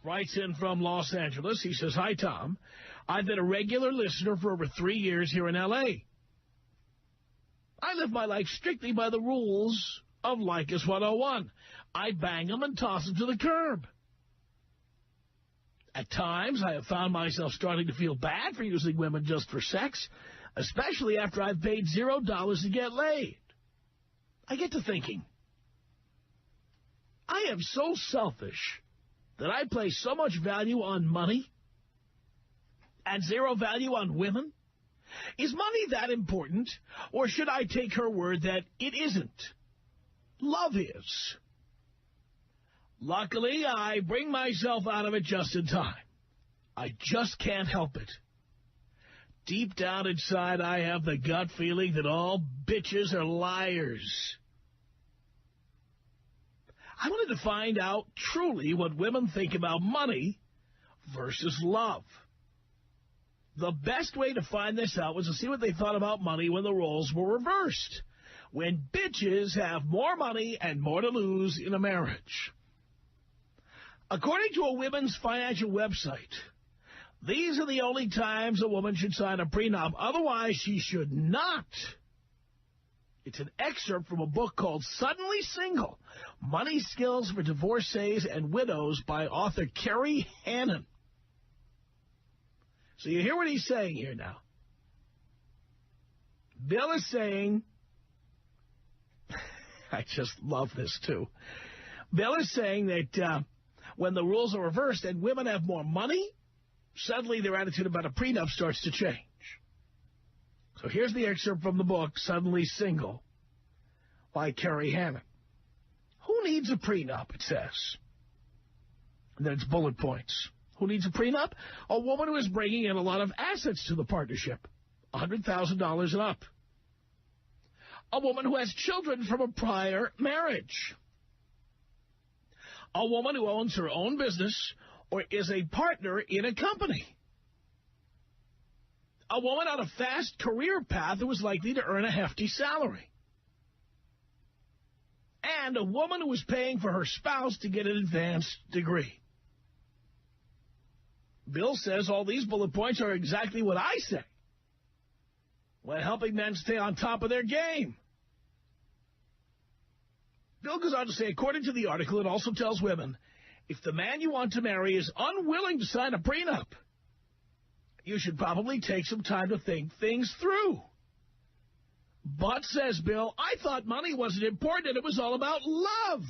writes in from Los Angeles. He says, "Hi, Tom. I've been a regular listener for over 3 years here in L.A. I live my life strictly by the rules of Lycus 101. I bang them and toss them to the curb. At times, I have found myself starting to feel bad for using women just for sex, especially after I've paid $0 to get laid. I get to thinking, I am so selfish that I place so much value on money and zero value on women. Is money that important, or should I take her word that it isn't? Love is. Luckily, I bring myself out of it just in time. I just can't help it. Deep down inside, I have the gut feeling that all bitches are liars. I wanted to find out truly what women think about money versus love. The best way to find this out was to see what they thought about money when the roles were reversed. When bitches have more money and more to lose in a marriage. According to a women's financial website, these are the only times a woman should sign a prenup. Otherwise, she should not. It's an excerpt from a book called Suddenly Single, Money Skills for Divorcees and Widows by author Carrie Hannon. So you hear what he's saying here now. Bill is saying, I just love this too. Bill is saying that when the rules are reversed and women have more money, suddenly their attitude about a prenup starts to change. So here's the excerpt from the book, Suddenly Single, by Carrie Hannon. Who needs a prenup, it says. And then it's bullet points. Who needs a prenup? A woman who is bringing in a lot of assets to the partnership, $100,000 and up. A woman who has children from a prior marriage. A woman who owns her own business or is a partner in a company. A woman on a fast career path who is likely to earn a hefty salary. And a woman who is paying for her spouse to get an advanced degree. Bill says all these bullet points are exactly what I say when helping men stay on top of their game. Bill goes on to say, according to the article, it also tells women, if the man you want to marry is unwilling to sign a prenup, you should probably take some time to think things through. But, says Bill, I thought money wasn't important and it was all about love.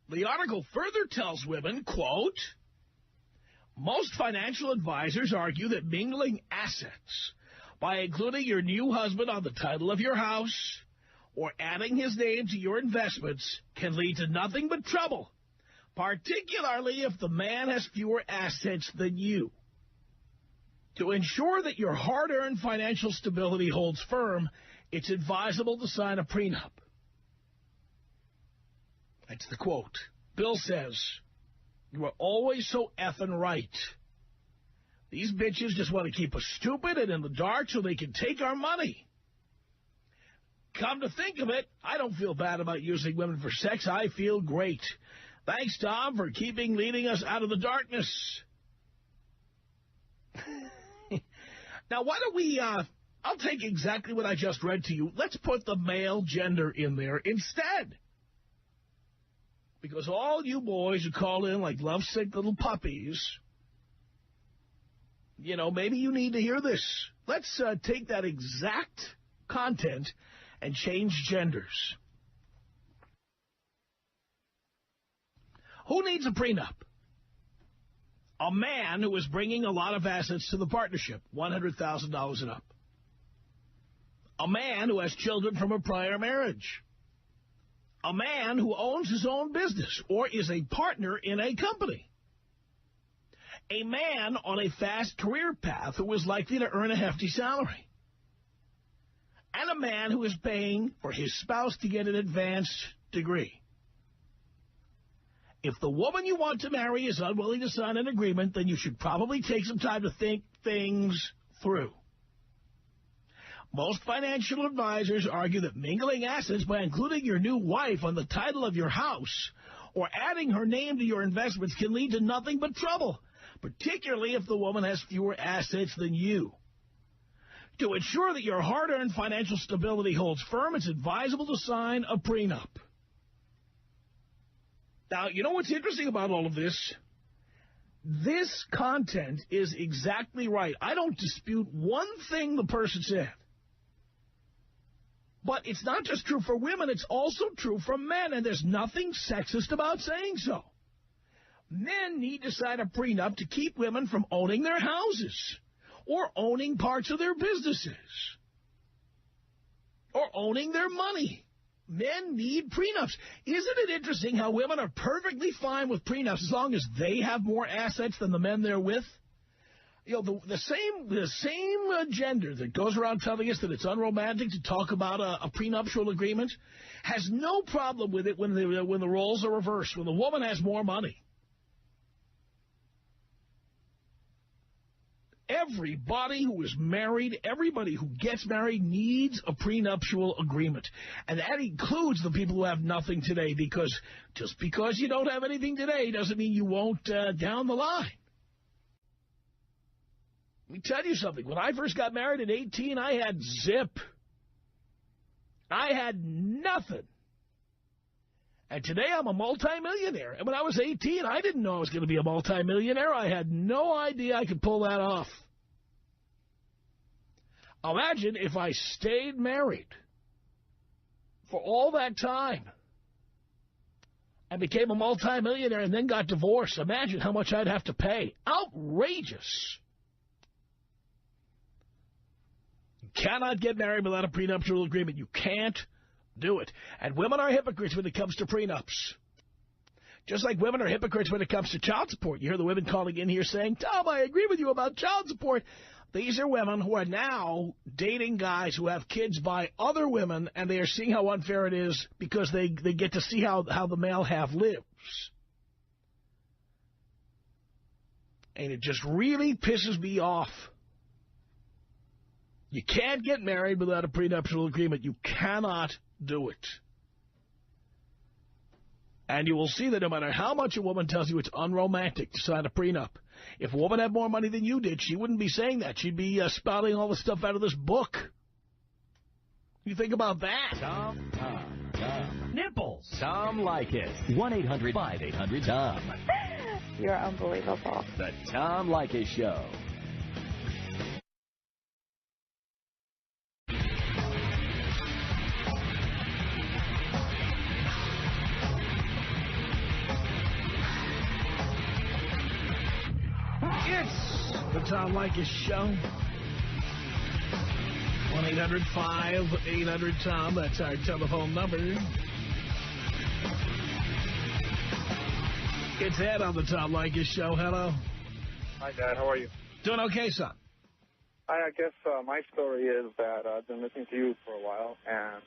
The article further tells women, quote, most financial advisors argue that mingling assets by including your new husband on the title of your house or adding his name to your investments can lead to nothing but trouble, particularly if the man has fewer assets than you. To ensure that your hard-earned financial stability holds firm, it's advisable to sign a prenup. That's the quote. Bill says, you are always so effing right. These bitches just want to keep us stupid and in the dark so they can take our money. Come to think of it, I don't feel bad about using women for sex. I feel great. Thanks, Tom, for leading us out of the darkness. Now, why don't we, I'll take exactly what I just read to you. Let's put the male gender in there instead. Because all you boys who call in like lovesick little puppies, you know, maybe you need to hear this. Let's take that exact content and change genders. Who needs a prenup? A man who is bringing a lot of assets to the partnership, $100,000 and up. A man who has children from a prior marriage. A man who owns his own business or is a partner in a company. A man on a fast career path who is likely to earn a hefty salary. And a man who is paying for his spouse to get an advanced degree. If the woman you want to marry is unwilling to sign an agreement, then you should probably take some time to think things through. Most financial advisors argue that mingling assets by including your new wife on the title of your house or adding her name to your investments can lead to nothing but trouble, particularly if the woman has fewer assets than you. To ensure that your hard-earned financial stability holds firm, it's advisable to sign a prenup. Now, you know what's interesting about all of this? This content is exactly right. I don't dispute one thing the person said. But it's not just true for women, it's also true for men, and there's nothing sexist about saying so. Men need to sign a prenup to keep women from owning their houses, or owning parts of their businesses, or owning their money. Men need prenups. Isn't it interesting how women are perfectly fine with prenups as long as they have more assets than the men they're with? You know, the same gender that goes around telling us that it's unromantic to talk about a prenuptial agreement has no problem with it when the roles are reversed, when the woman has more money. Everybody who is married, everybody who gets married needs a prenuptial agreement. And that includes the people who have nothing today, because just because you don't have anything today doesn't mean you won't down the line. Let me tell you something. When I first got married at 18, I had zip. I had nothing. And today I'm a multimillionaire. And when I was 18, I didn't know I was going to be a multimillionaire. I had no idea I could pull that off. Imagine if I stayed married for all that time and became a multimillionaire and then got divorced. Imagine how much I'd have to pay. Outrageous. You cannot get married without a prenuptial agreement. You can't do it. And women are hypocrites when it comes to prenups. Just like women are hypocrites when it comes to child support. You hear the women calling in here saying, Tom, I agree with you about child support. These are women who are now dating guys who have kids by other women, and they are seeing how unfair it is because they get to see how the male half lives. And it just really pisses me off. You can't get married without a prenuptial agreement. You cannot do it. And you will see that no matter how much a woman tells you it's unromantic to sign a prenup, if a woman had more money than you did, she wouldn't be saying that. She'd be spouting all the stuff out of this book. You think about that? Tom. Nipples. Tom Leykis. 1-800-5800-TOM. You're unbelievable. The Tom Leykis Show. It's the Tom Leykis Show. 1-800-5800-TOM. That's our telephone number. It's Ed on the Tom Leykis Show. Hello. Hi, Dad. How are you? Doing okay, son. I guess my story is that I've been listening to you for a while, and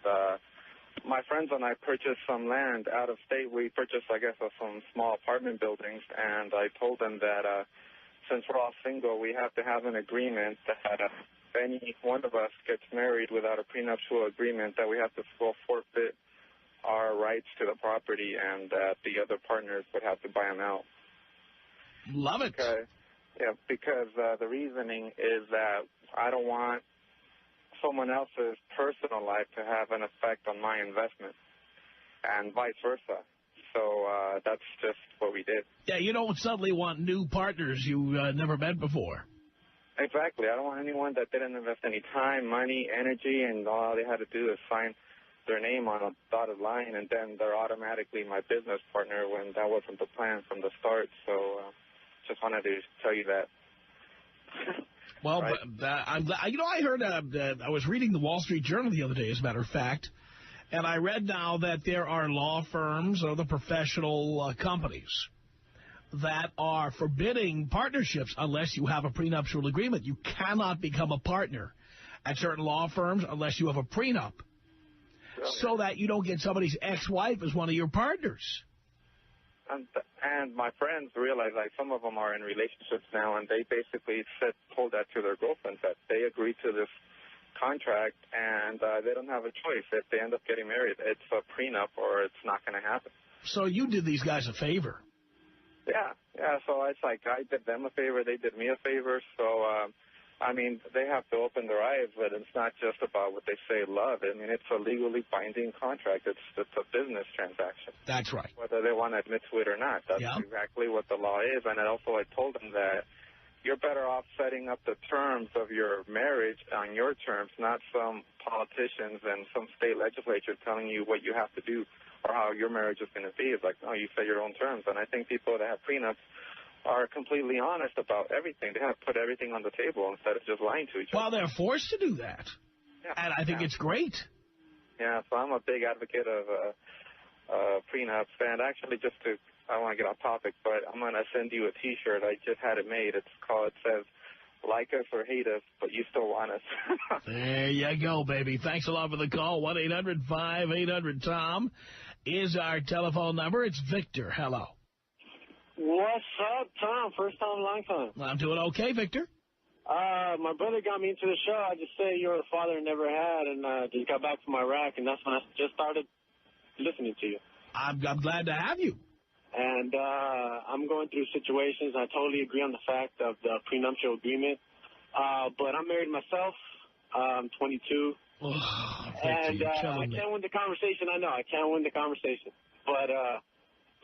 my friends and I purchased some land out of state. We purchased, I guess, some small apartment buildings, and I told them that since we're all single, we have to have an agreement that if any one of us gets married without a prenuptial agreement, that we have to forfeit our rights to the property and that the other partners would have to buy them out. Love it. Because the reasoning is that I don't want someone else's personal life to have an effect on my investment and vice versa. So that's just what we did. Yeah, you don't suddenly want new partners you never met before. Exactly. I don't want anyone that didn't invest any time, money, energy, and all they had to do is sign their name on a dotted line, and then they're automatically my business partner when that wasn't the plan from the start. So just wanted to tell you that. Well, right? I'm glad. You know, I heard I was reading the Wall Street Journal the other day, as a matter of fact, and I read now that there are law firms or the professional companies that are forbidding partnerships unless you have a prenuptial agreement. You cannot become a partner at certain law firms unless you have a prenup, so that you don't get somebody's ex-wife as one of your partners. And my friends realize, like, some of them are in relationships now, and they basically told that to their girlfriends, that they agreed to this contract, and they don't have a choice. If they end up getting married, it's a prenup or it's not going to happen. So you did these guys a favor. Yeah. So it's like I did them a favor, they did me a favor. So, I mean, they have to open their eyes, but it's not just about what they say love. I mean, it's a legally binding contract. It's a business transaction. That's right. Whether they want to admit to it or not. That's exactly what the law is. And also I told them that you're better off setting up the terms of your marriage on your terms, not some politicians and some state legislature telling you what you have to do or how your marriage is going to be. It's like, no, you set your own terms. And I think people that have prenups are completely honest about everything. They have to put everything on the table instead of just lying to each other. Well, they're forced to do that. Yeah. And I think it's great. Yeah, so I'm a big advocate of prenups. And actually, I want to get off topic, but I'm going to send you a T-shirt. I just had it made. It says, like us or hate us, but you still want us. There you go, baby. Thanks a lot for the call. 1-800-5800-TOM is our telephone number. It's Victor. Hello. What's up, Tom? First time, long time. I'm doing okay, Victor. My brother got me into the show. I just say you're the father I never had, and just got back from Iraq, and that's when I just started listening to you. I'm glad to have you. And I'm going through situations. I totally agree on the fact of the prenuptial agreement. But I'm married myself. I'm 22. Oh, and Victor, I can't win the conversation. I know I can't win the conversation. But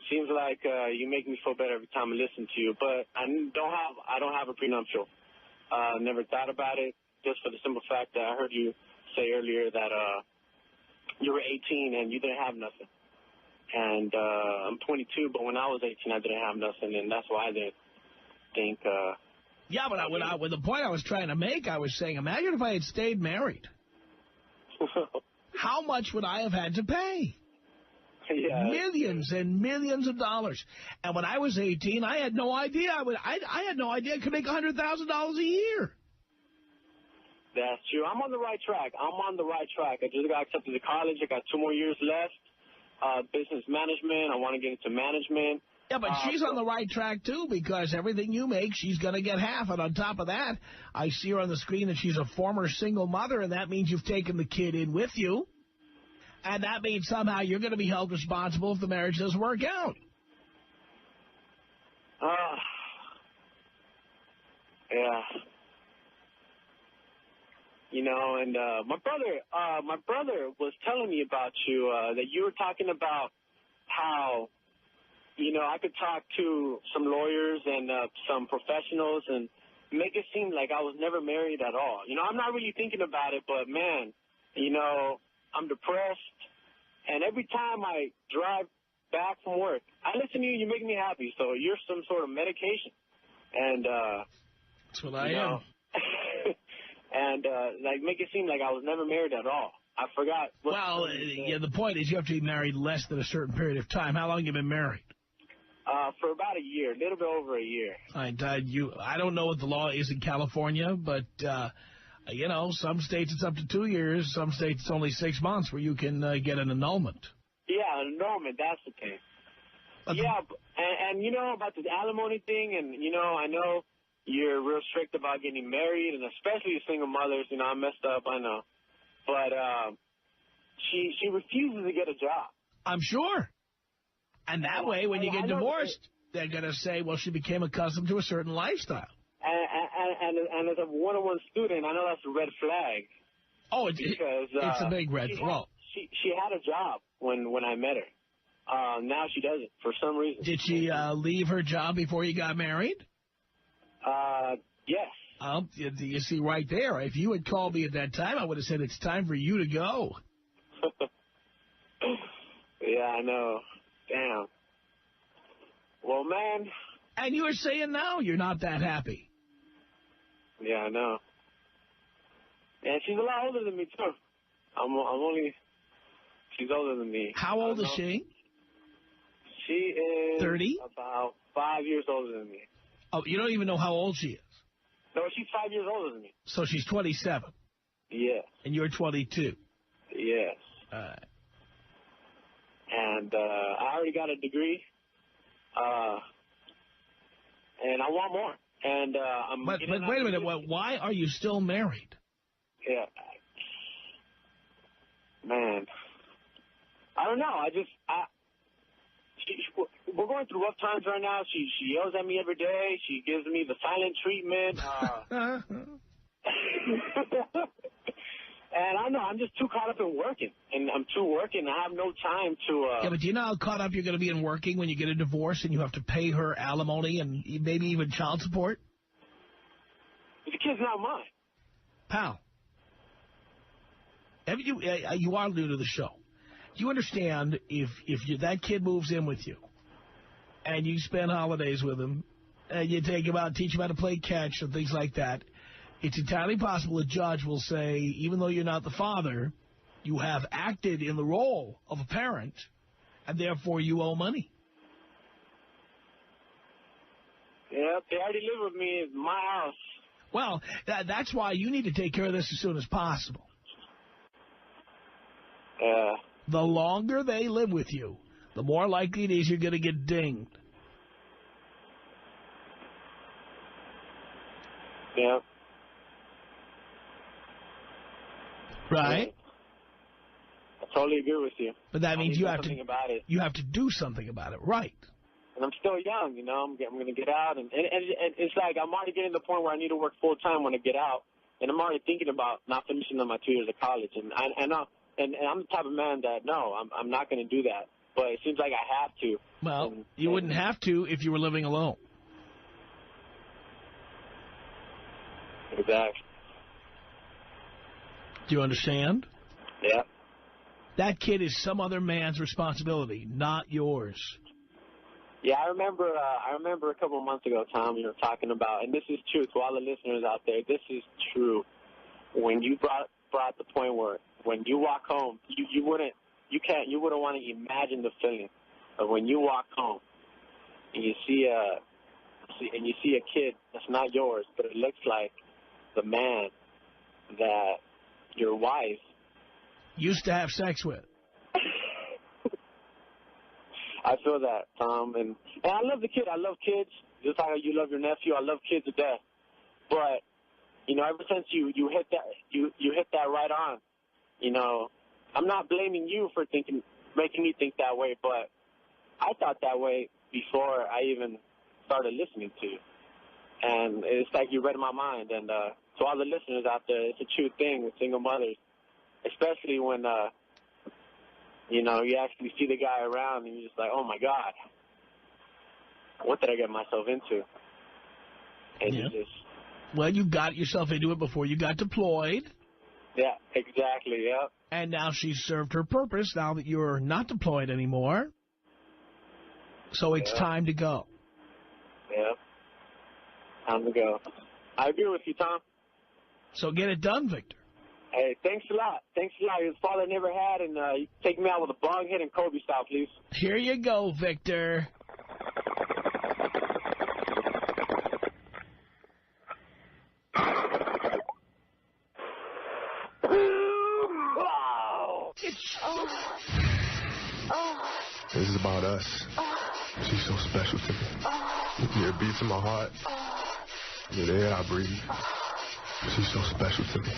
seems like you make me feel better every time I listen to you. But I don't have a prenuptial. Never thought about it, just for the simple fact that I heard you say earlier that you were 18 and you didn't have nothing. And I'm 22, but when I was 18, I didn't have nothing, and that's why I didn't think. Yeah, but with the point I was trying to make, I was saying, imagine if I had stayed married. How much would I have had to pay? Yeah. Millions and millions of dollars. And when I was 18, I had no idea. I had no idea I could make $100,000 a year. That's true. I'm on the right track. I just got accepted to college. I got 2 more years left. Business management. I want to get into management. Yeah, but she's on the right track, too, because everything you make, she's going to get half. And on top of that, I see her on the screen that she's a former single mother, and that means you've taken the kid in with you. And that means somehow you're going to be held responsible if the marriage doesn't work out. Yeah. You know, and my brother was telling me about you, that you were talking about how, you know, I could talk to some lawyers and some professionals and make it seem like I was never married at all. You know, I'm not really thinking about it, but, man, you know, I'm depressed. And every time I drive back from work, I listen to you, you make me happy. So you're some sort of medication. And that's what I am. And, like, make it seem like I was never married at all. I forgot. Well, yeah, the point is you have to be married less than a certain period of time. How long have you been married? For about a year, a little bit over a year. I don't know what the law is in California, but, you know, some states it's up to 2 years. Some states it's only 6 months where you can get an annulment. Yeah, an annulment, that's the thing. But yeah, and, you know, about the alimony thing, and, you know, I know you're real strict about getting married, and especially single mothers. You know, I messed up, I know. But she refuses to get a job. I'm sure. And that way, when you get divorced, they're going to say, well, she became accustomed to a certain lifestyle. And as a one-on-one student, I know that's a red flag. Oh, it's a big red flag. She had a job when I met her. Now she doesn't, for some reason. Did she leave her job before you got married? Yes. You see, right there, if you had called me at that time, I would have said it's time for you to go. Yeah, I know. Damn. Well, man. And you were saying now you're not that happy. Yeah, I know. And she's a lot older than me, too. She's older than me. How old is she? She is 30? About 5 years older than me. Oh, you don't even know how old she is? No, she's 5 years older than me. So she's 27? Yes. And you're 22? Yes. All right. And I already got a degree. And I want more. And But wait a minute. Why are you still married? Yeah, man. I don't know. We're going through rough times right now. She yells at me every day. She gives me the silent treatment. And I know I'm just too caught up in working, and I'm too working. I have no time to... Yeah, but do you know how caught up you're going to be in working when you get a divorce and you have to pay her alimony and maybe even child support? The kid's not mine. Pal, you are new to the show. Do you understand if that kid moves in with you and you spend holidays with him and you take him out, teach him how to play catch and things like that, it's entirely possible a judge will say, even though you're not the father, you have acted in the role of a parent, and therefore you owe money. Yeah, they already live with me in my house. Well, that's why you need to take care of this as soon as possible. Yeah. The longer they live with you, the more likely it is you're going to get dinged. Yeah. Right? I totally agree with you. But that means you have to do something about it, right? And I'm still young, you know. I'm going to get out, and it's like I'm already getting to the point where I need to work full time when I get out, and I'm already thinking about not finishing my 2 years of college. And I'm the type of man that I'm not going to do that. But it seems like I have to. Well, you wouldn't have to if you were living alone. Exactly. Do you understand? Yeah. That kid is some other man's responsibility, not yours. Yeah, I remember a couple of months ago, Tom, you were talking about, and this is true to all the listeners out there, this is true. When you brought the point where when you walk home, you wouldn't want to imagine the feeling of when you walk home and you see a kid that's not yours, but it looks like the man that your wife used to have sex with. I feel that, Tom, and I love the kid. I love kids, just like you love your nephew. I love kids to death. But you know, ever since you hit that right on, you know, I'm not blaming you for making me think that way, but I thought that way before I even started listening to you. And it's like you read my mind. And to all the listeners out there, it's a true thing with single mothers, especially when, you know, you actually see the guy around and you're just like, oh, my God, what did I get myself into? And yeah. Well, you got yourself into it before you got deployed. Yeah, exactly, yeah. And now she's served her purpose now that you're not deployed anymore. So it's time to go. Yeah. Time to go. I agree with you, Tom. So get it done, Victor. Hey, thanks a lot. Thanks a lot. You're the father I never had, and you take me out with a bong hit and Kobe style, please. Here you go, Victor. This is about us. She's so special to me. Yeah, it beats in my heart. Yeah, the air I breathe. She's so special to me.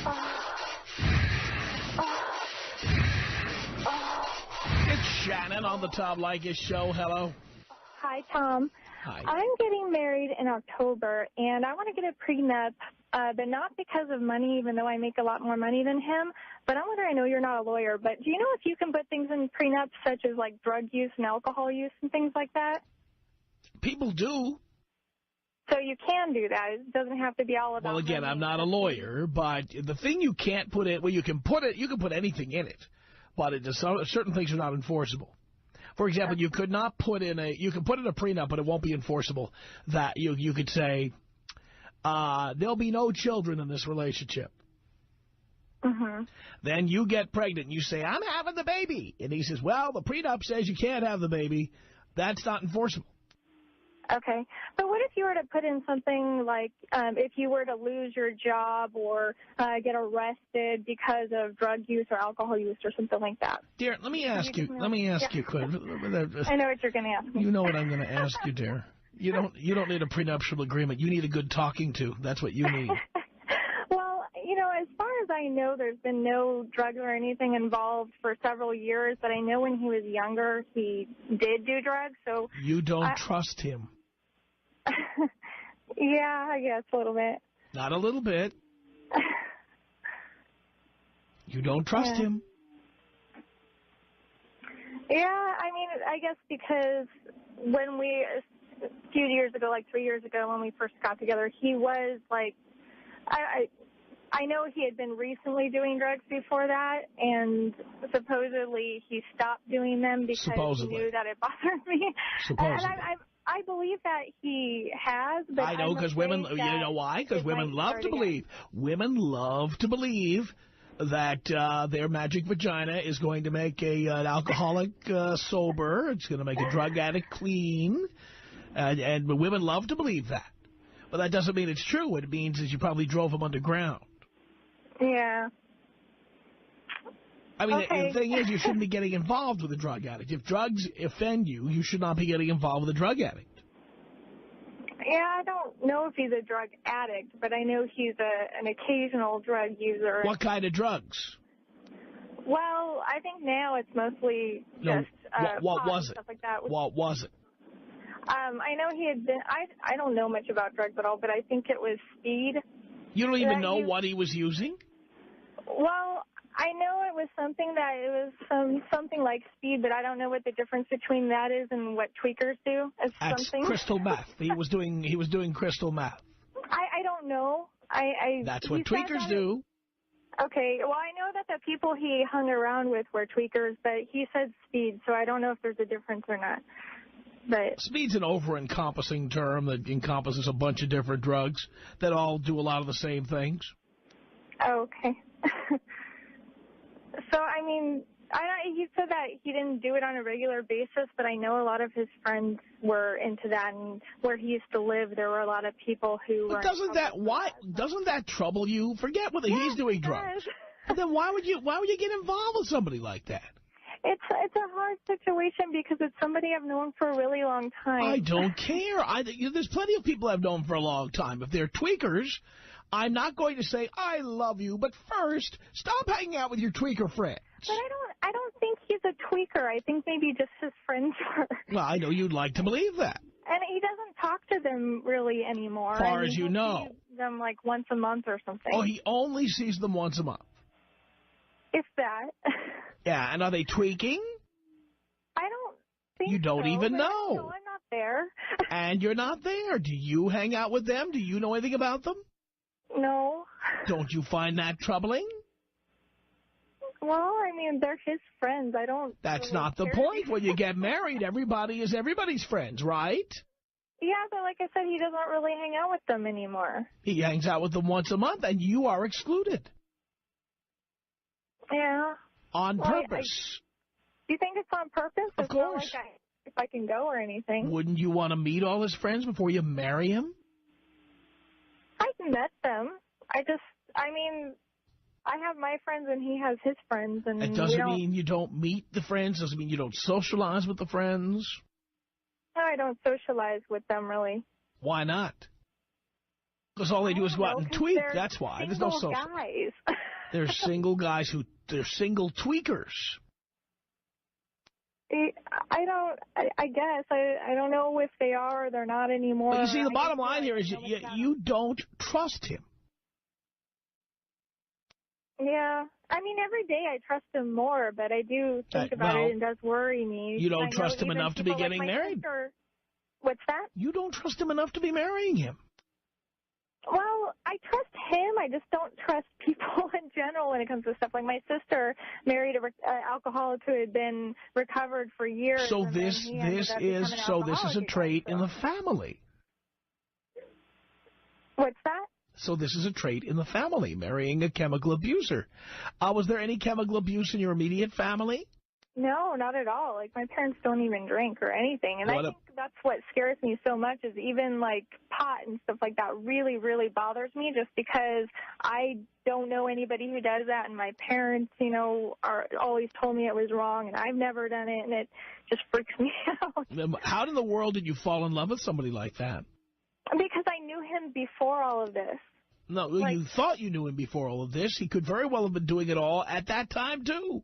It's Shannon on the Tom Leykis show. Hello. Hi, Tom. Hi. I'm getting married in October, and I want to get a prenup, but not because of money, even though I make a lot more money than him. But I'm wondering, I know you're not a lawyer, but do you know if you can put things in prenups such as like drug use and alcohol use and things like that? People do. So you can do that. It doesn't have to be all about Well, again, money. I'm not a lawyer, but the thing you can't put in, well, you can put anything in it, but certain things are not enforceable. For example, you could not put in you can put in a prenup, but it won't be enforceable. That you could say, there'll be no children in this relationship. Mm-hmm. Then you get pregnant and you say, I'm having the baby. And he says, well, the prenup says you can't have the baby. That's not enforceable. Okay. But what if you were to put in something like if you were to lose your job or get arrested because of drug use or alcohol use or something like that? Dear, let me ask you, quick. I know what you're going to ask me. You know what I'm going to ask you, dear. You don't need a prenuptial agreement. You need a good talking to. That's what you need. Well, you know, as far as I know, there's been no drugs or anything involved for several years, but I know when he was younger, he did do drugs, so... You don't trust him. Yeah, I guess a little bit. Not a little bit. You don't trust him. Yeah, I mean, I guess because when a few years ago, like 3 years ago when we first got together, he was like, I know he had been recently doing drugs before that, and supposedly he stopped doing them because he knew that it bothered me. Supposedly. And I believe that he has. But I know, because women, you know why? Because women love to believe. Women love to believe that their magic vagina is going to make an alcoholic sober. It's going to make a drug addict clean. And women love to believe that. But that doesn't mean it's true. What it means is you probably drove him underground. Yeah. I mean, the thing is, you shouldn't be getting involved with a drug addict. If drugs offend you, you should not be getting involved with a drug addict. Yeah, I don't know if he's a drug addict, but I know he's an occasional drug user. What kind of drugs? Well, I think now it's mostly just what was it? Stuff like that. What was it? I know he had been, I don't know much about drugs at all, but I think it was speed. You don't even know what he was using? Well, I know it was something like speed, but I don't know what the difference between that is and what tweakers do. That's crystal meth. He was doing crystal meth. I don't know. That's what tweakers do. Okay. Well, I know that the people he hung around with were tweakers, but he said speed, so I don't know if there's a difference or not. But speed's an over-encompassing term that encompasses a bunch of different drugs that all do a lot of the same things. Okay. So, I mean, he said that he didn't do it on a regular basis, but I know a lot of his friends were into that, and where he used to live, there were a lot of people who were... Doesn't that trouble you? Forget whether he's doing drugs. But then why would you get involved with somebody like that? It's a hard situation because it's somebody I've known for a really long time. I don't care. There's plenty of people I've known for a long time. If they're tweakers, I'm not going to say, I love you, but first, stop hanging out with your tweaker friends. But I don't think he's a tweaker. I think maybe just his friends were. Well, I know you'd like to believe that. And he doesn't talk to them really anymore. As far as you know. He sees them like once a month or something. Oh, he only sees them once a month. If that. Yeah, and are they tweaking? I don't think You don't even know. No, I'm not there. And you're not there. Do you hang out with them? Do you know anything about them? No. Don't you find that troubling? Well, I mean, they're his friends. I don't... That's not the point. When you get married, everybody is everybody's friends, right? Yeah, but like I said, he doesn't really hang out with them anymore. He hangs out with them once a month, and you are excluded. Yeah. On purpose. Do you think it's on purpose? Of course. It's not like if I can go or anything. Wouldn't you want to meet all his friends before you marry him? I've met them. I mean, I have my friends and he has his friends. And it doesn't mean you don't meet the friends. Doesn't mean you don't socialize with the friends. No, I don't socialize with them, really. Why not? Because all they do is go out and tweak. That's why. There's no social. Guys. They're single guys they're single tweakers. I guess. I don't know if they are or they're not anymore. But you see, the bottom line here is you don't trust him. Yeah. I mean, every day I trust him more, but I do think about it and it does worry me. You don't trust him enough to be getting married. What's that? You don't trust him enough to be marrying him. Well, I trust him. I just don't trust people in general when it comes to stuff. Like my sister married an alcoholic who had been recovered for years. So this is a trait in the family. What's that? So this is a trait in the family, marrying a chemical abuser. Was there any chemical abuse in your immediate family? No, not at all. Like, my parents don't even drink or anything. And I think that's what scares me so much is even, like, pot and stuff like that really, really bothers me just because I don't know anybody who does that. And my parents, you know, always told me it was wrong, and I've never done it, and it just freaks me out. How in the world did you fall in love with somebody like that? Because I knew him before all of this. No, you thought you knew him before all of this. He could very well have been doing it all at that time, too.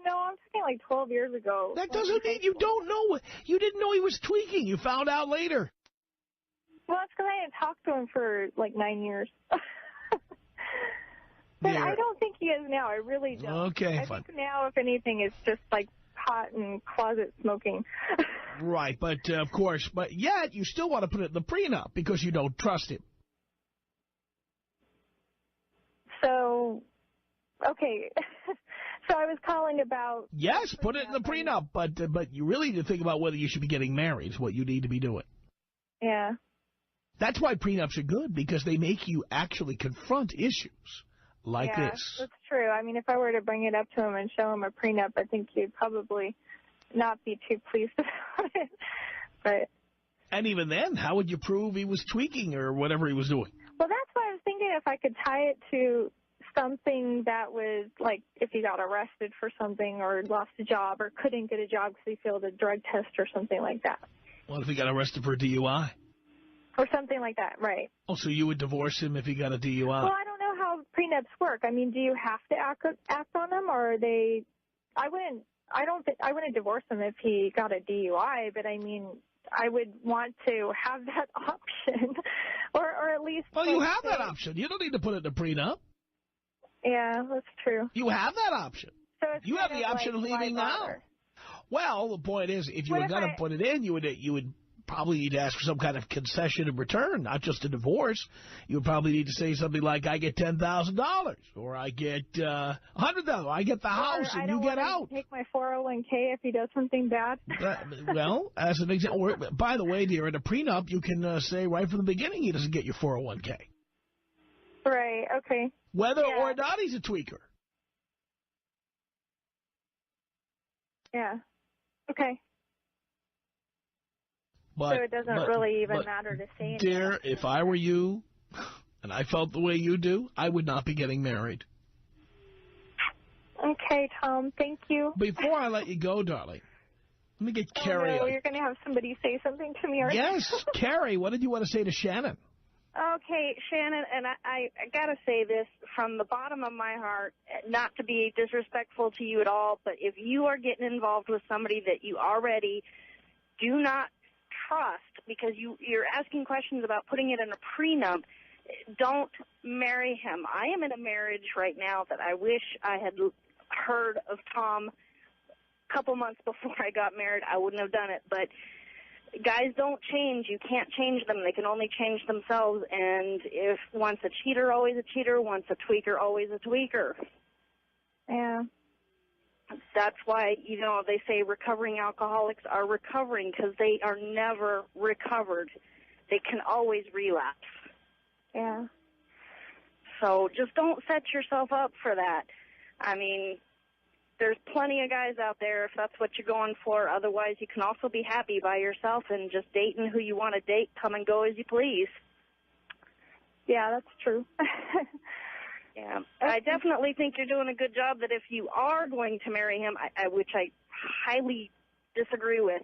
No, I'm thinking like 12 years ago. That doesn't mean you don't know. You didn't know he was tweaking. You found out later. Well, it's because I didn't talk to him for like 9 years. But I don't think he is now. I really don't. Okay, I fine. think now, if anything, it's just like pot and closet smoking. Right, but of course, but yet you still want to put it in the prenup because you don't trust him. So, okay. So I was calling about... Yes, put it in the prenup, but you really need to think about whether you should be getting married is what you need to be doing. Yeah. That's why prenups are good, because they make you actually confront issues like this. That's true. I mean, if I were to bring it up to him and show him a prenup, I think he'd probably not be too pleased about it. But... And even then, how would you prove he was tweaking or whatever he was doing? Well, that's why I was thinking if I could tie it to something that was, like, if he got arrested for something or lost a job or couldn't get a job because he failed a drug test or something like that. What if he got arrested for a DUI? Or something like that, right. Oh, so you would divorce him if he got a DUI? Well, I don't know how prenups work. I mean, do you have to act on them, or are they... I wouldn't divorce him if he got a DUI, but I mean... I would want to have that option, or at least... Well, you have that option. You don't need to put it in a prenup. Yeah, that's true. You have that option. So you have the option of leaving now. Well, the point is, if you were going to put it in, you would probably need to ask for some kind of concession in return, not just a divorce. You would probably need to say something like, I get $10,000, or I get $100,000, I get the house, and you get out. Take my 401k if he does something bad. Well, as an example, by the way, dear, in a prenup, you can say right from the beginning he doesn't get your 401k. Right, okay. Whether or not he's a tweaker. Yeah, okay. But, so it doesn't really even matter to say anything. Dear, if I were you, and I felt the way you do, I would not be getting married. Okay, Tom, thank you. Before I let you go, darling, let me get Carrie. No, you're going to have somebody say something to me. Yes, Carrie, what did you want to say to Shannon? Okay, Shannon, and I got to say this from the bottom of my heart, not to be disrespectful to you at all, but if you are getting involved with somebody that you already do not trust because you're asking questions about putting it in a prenup, don't marry him. I am in a marriage right now that I wish I had heard of Tom a couple months before I got married. I wouldn't have done it, but guys don't change. You can't change them. They can only change themselves, and if once a cheater, always a cheater, once a tweaker, always a tweaker. Yeah. That's why, they say recovering alcoholics are recovering because they are never recovered. They can always relapse. Yeah. So just don't set yourself up for that. I mean, there's plenty of guys out there if that's what you're going for. Otherwise, you can also be happy by yourself and just dating who you want to date, come and go as you please. Yeah, that's true. Yeah, I definitely think you're doing a good job that if you are going to marry him, which I highly disagree with,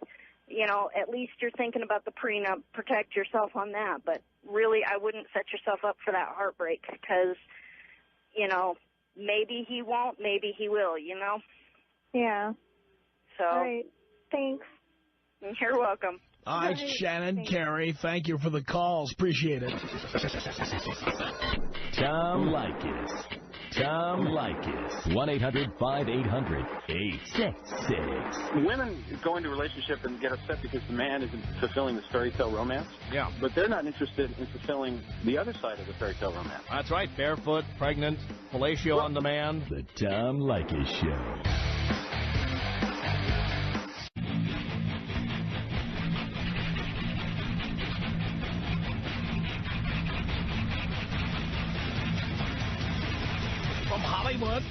at least you're thinking about the prenup, protect yourself on that. But really, I wouldn't set yourself up for that heartbreak because, maybe he won't, maybe he will, Yeah. So. All right. Thanks. You're welcome. All right, Shannon, Carrie, thank you for the calls. Appreciate it. Tom Leykis. Tom Leykis. 1-800-5800-866. Women go into a relationship and get upset because the man isn't fulfilling this fairy tale romance. Yeah. But they're not interested in fulfilling the other side of the fairy tale romance. That's right. Barefoot, pregnant, fellatio on demand. The Tom Leykis Show. From Hollywood,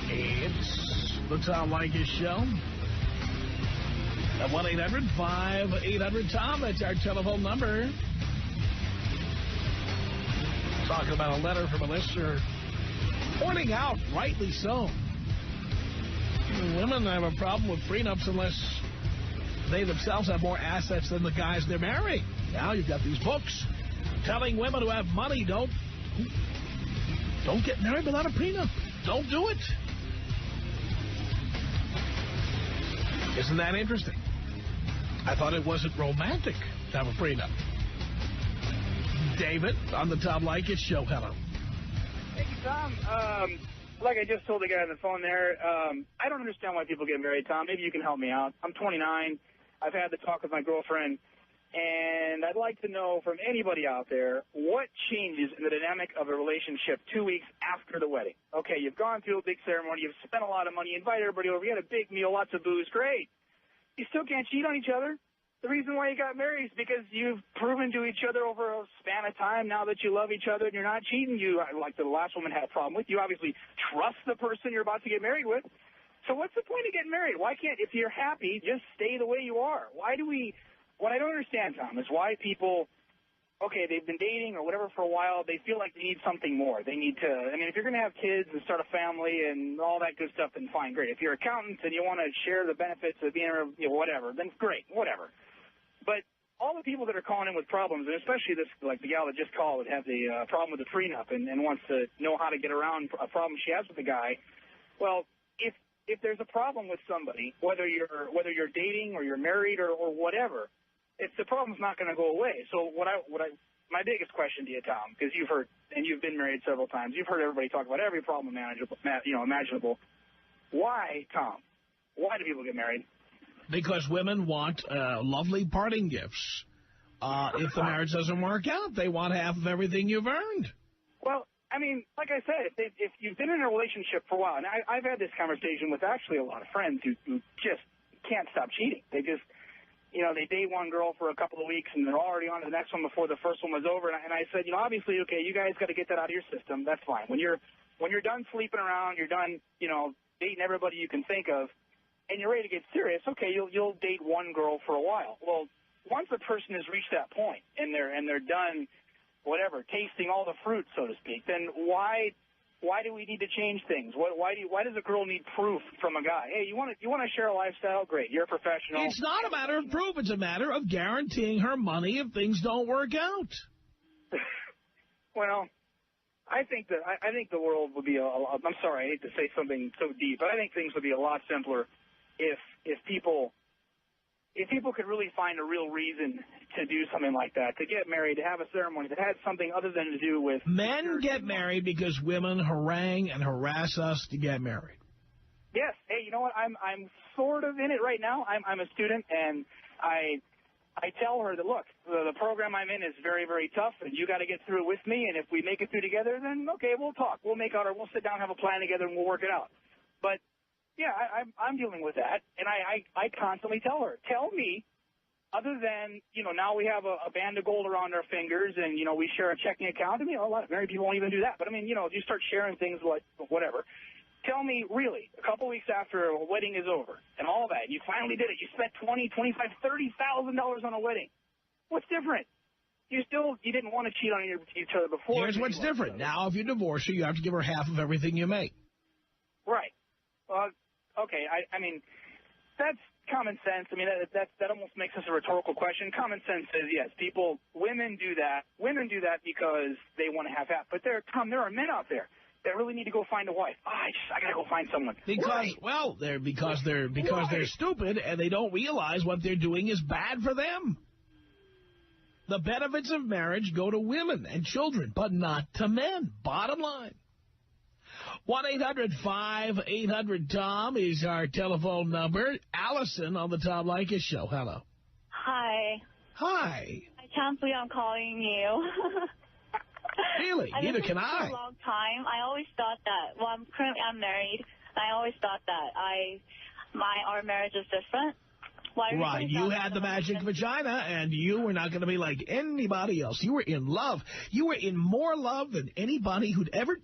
it's the Tom Leykis Show. At 1-800-5800-TOM, that's our telephone number. Talking about a letter from a listener pointing out, rightly so, women have a problem with prenups unless they themselves have more assets than the guys they're marrying. Now you've got these books. telling women who have money, don't get married without a prenup. Don't do it. Isn't that interesting? I thought it wasn't romantic to have a prenup. David, on the Tom Leykis show. Hello. Thank you, Tom. Like I just told the guy on the phone there, I don't understand why people get married, Tom. Maybe you can help me out. I'm 29. I've had the talk with my girlfriend, and I'd like to know from anybody out there what changes in the dynamic of a relationship 2 weeks after the wedding. Okay, you've gone through a big ceremony. You've spent a lot of money. You invited everybody over. You had a big meal, lots of booze. Great. You still can't cheat on each other. The reason why you got married is because you've proven to each other over a span of time now that you love each other and you're not cheating. You, like the last woman had a problem with, you obviously trust the person you're about to get married with. So what's the point of getting married? Why can't, if you're happy, just stay the way you are? Why do we, what I don't understand, Tom, is why people, okay, they've been dating or whatever for a while, they feel like they need something more. They need to, I mean, if you're going to have kids and start a family and all that good stuff, then fine, great. If you're accountants and you want to share the benefits of being, whatever, then great, whatever. But all the people that are calling in with problems, and especially this, like the gal that just called that had the problem with the prenup and wants to know how to get around a problem she has with the guy, well, if there's a problem with somebody, whether you're dating or you're married or whatever, if the problem's not going to go away. So my biggest question to you, Tom, because you've heard and you've been married several times, you've heard everybody talk about every problem imaginable. Why, Tom? Why do people get married? Because women want lovely parting gifts. If the marriage doesn't work out, they want half of everything you've earned. Well, I mean, like I said, if you've been in a relationship for a while, and I've had this conversation with actually a lot of friends who just can't stop cheating. They just, they date one girl for a couple of weeks, and they're already on to the next one before the first one was over. And I said, obviously, okay, you guys got to get that out of your system. That's fine. When you're done sleeping around, you're done, dating everybody you can think of, and you're ready to get serious, okay, you'll date one girl for a while. Well, once a person has reached that point and they're done, whatever, tasting all the fruit, so to speak, then why do we need to change things? Why does a girl need proof from a guy? Hey, you want to share a lifestyle? Great, you're a professional. It's not a matter of proof. It's a matter of guaranteeing her money if things don't work out. Well, I think the world would be I'm sorry, I hate to say something so deep, but I think things would be a lot simpler if people could really find a real reason to do something like that, to get married, to have a ceremony that had something other than to do with... Men get married because women harangue and harass us to get married. Yes. Hey, you know what? I'm sort of in it right now. I'm a student, and I tell her that, look, the program I'm in is very, very tough, and you got to get through it with me, and if we make it through together, then, okay, we'll talk. We'll sit down, have a plan together, and we'll work it out. But... yeah, I'm dealing with that, and I constantly tell her, tell me, other than, now we have a band of gold around our fingers and, we share a checking account. I mean, a lot of married people won't even do that. But, I mean, you start sharing things like whatever. Tell me, really, a couple weeks after a wedding is over and all that, you finally did it. You spent $20,000, $25,000, $30,000 on a wedding. What's different? You didn't want to cheat on each other before. Here's what's different. Now, if you divorce her, you have to give her half of everything you make. Right. Well, okay, I mean, that's common sense. I mean, that almost makes this a rhetorical question. Common sense says, yes, women do that. Women do that because they want to have half. But Tom, there are men out there that really need to go find a wife. I got to go find someone. Because they're stupid and they don't realize what they're doing is bad for them. The benefits of marriage go to women and children, but not to men. Bottom line. 1-800-5800-TOM is our telephone number. Allison on the Tom Leykis show. Hello. Hi. Hi. I can't believe I'm calling you. Really? Neither can I. For a long time. I always thought that. Well, I'm married. And I always thought that our marriage is different. Right, you had the magic vagina, and you were not going to be like anybody else. You were in love. You were in more love than anybody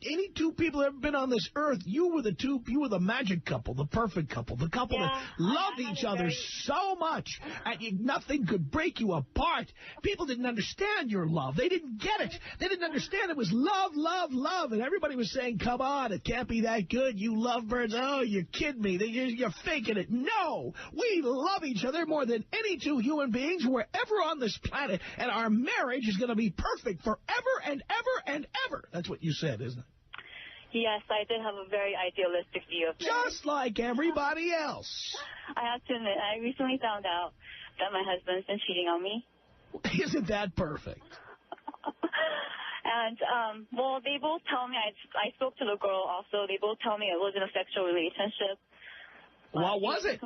any two people ever been on this earth. You were the magic couple, the perfect couple, the couple that loved each other so much, and nothing could break you apart. People didn't understand your love. They didn't get it. They didn't understand it was love, love, love, and everybody was saying, come on, it can't be that good. You lovebirds, oh, you're kidding me. You're faking it. No, we love each each other more than any two human beings who are ever on this planet, and our marriage is going to be perfect forever and ever and ever. That's what you said, isn't it? Yes, I did have a very idealistic view of marriage. Just like everybody else. I have to admit, I recently found out that my husband's been cheating on me. Isn't that perfect? And, well, they both tell me, I spoke to the girl also, they both tell me it wasn't a sexual relationship. What was it?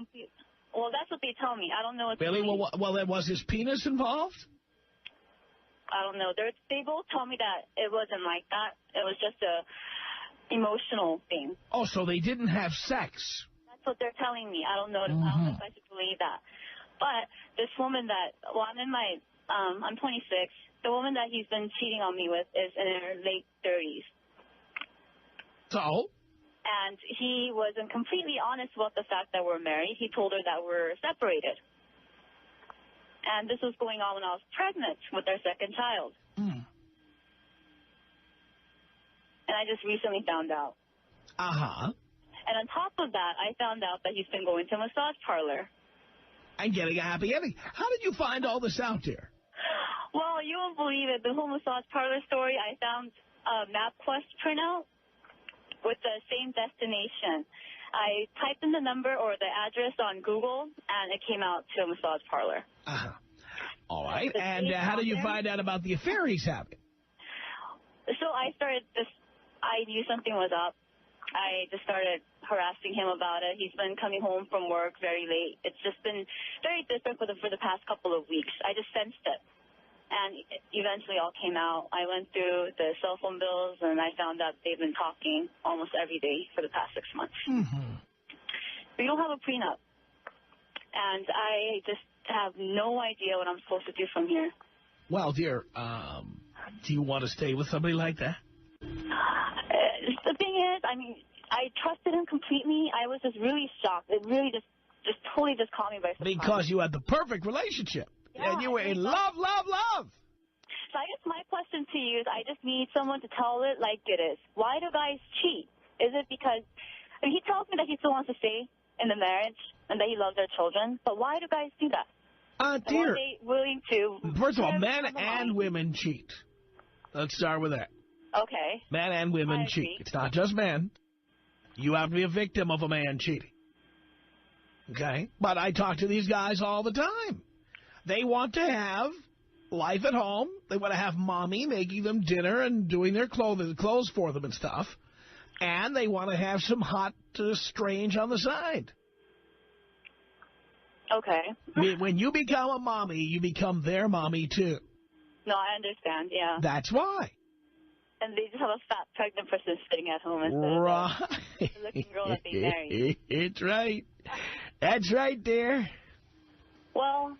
Well, that's what they tell me. I don't know what Really? Well, was his penis involved? I don't know. They both tell me that it wasn't like that. It was just a emotional thing. Oh, so they didn't have sex. That's what they're telling me. I don't know. I don't know if I should believe that. But this woman that, well, I'm 26. The woman that he's been cheating on me with is in her late 30s. So? And he wasn't completely honest about the fact that we're married. He told her that we're separated. And this was going on when I was pregnant with our second child. Mm. And I just recently found out. Uh-huh. And on top of that, I found out that he's been going to a massage parlor. And getting a happy ending. How did you find all this out there? Well, you won't believe it. The whole massage parlor story, I found a MapQuest printout with the same destination. I typed in the number or the address on Google, and it came out to a massage parlor. Uh-huh. All right. And how did you find out about the affair he's having? So I knew something was up. I just started harassing him about it. He's been coming home from work very late. It's just been very different for the past couple of weeks. I just sensed it. And eventually all came out. I went through the cell phone bills, and I found out they've been talking almost every day for the past 6 months. Mm-hmm. We don't have a prenup. And I just have no idea what I'm supposed to do from here. Well, dear, do you want to stay with somebody like that? The thing is, I mean, I trusted him completely. I was just really shocked. It really just totally just caught me by surprise. Because you had the perfect relationship. Yeah, and you were in love, love, love. So I guess my question to you is I just need someone to tell it like it is. Why do guys cheat? Is it because, I mean, he tells me that he still wants to stay in the marriage and that he loves their children, but why do guys do that? Dear. Are they willing to? First of all, men and women cheat. Let's start with that. Okay. Men and women cheat. It's not just men. You have to be a victim of a man cheating. Okay? But I talk to these guys all the time. They want to have life at home. They want to have mommy making them dinner and doing their clothes for them and stuff. And they want to have some hot strange on the side. Okay. When you become a mommy, you become their mommy, too. No, I understand, yeah. That's why. And they just have a fat, pregnant person sitting at home instead of the looking girl that they married. It's right. That's right, dear. Well,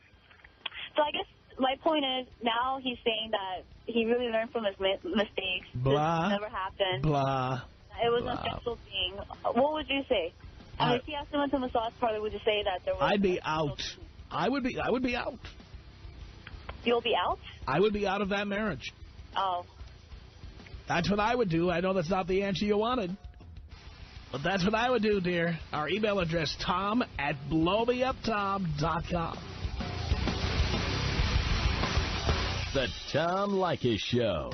so I guess my point is now he's saying that he really learned from his mistakes. Blah. This never happened. Blah. It was a sexual thing. What would you say? If he asked someone to a massage parlor, would you say that there was... I'd be out. I would be out. You'll be out? I would be out of that marriage. Oh. That's what I would do. I know that's not the answer you wanted. But that's what I would do, dear. Our email address, tom@blowmeuptom.com. The Tom Leykis Show.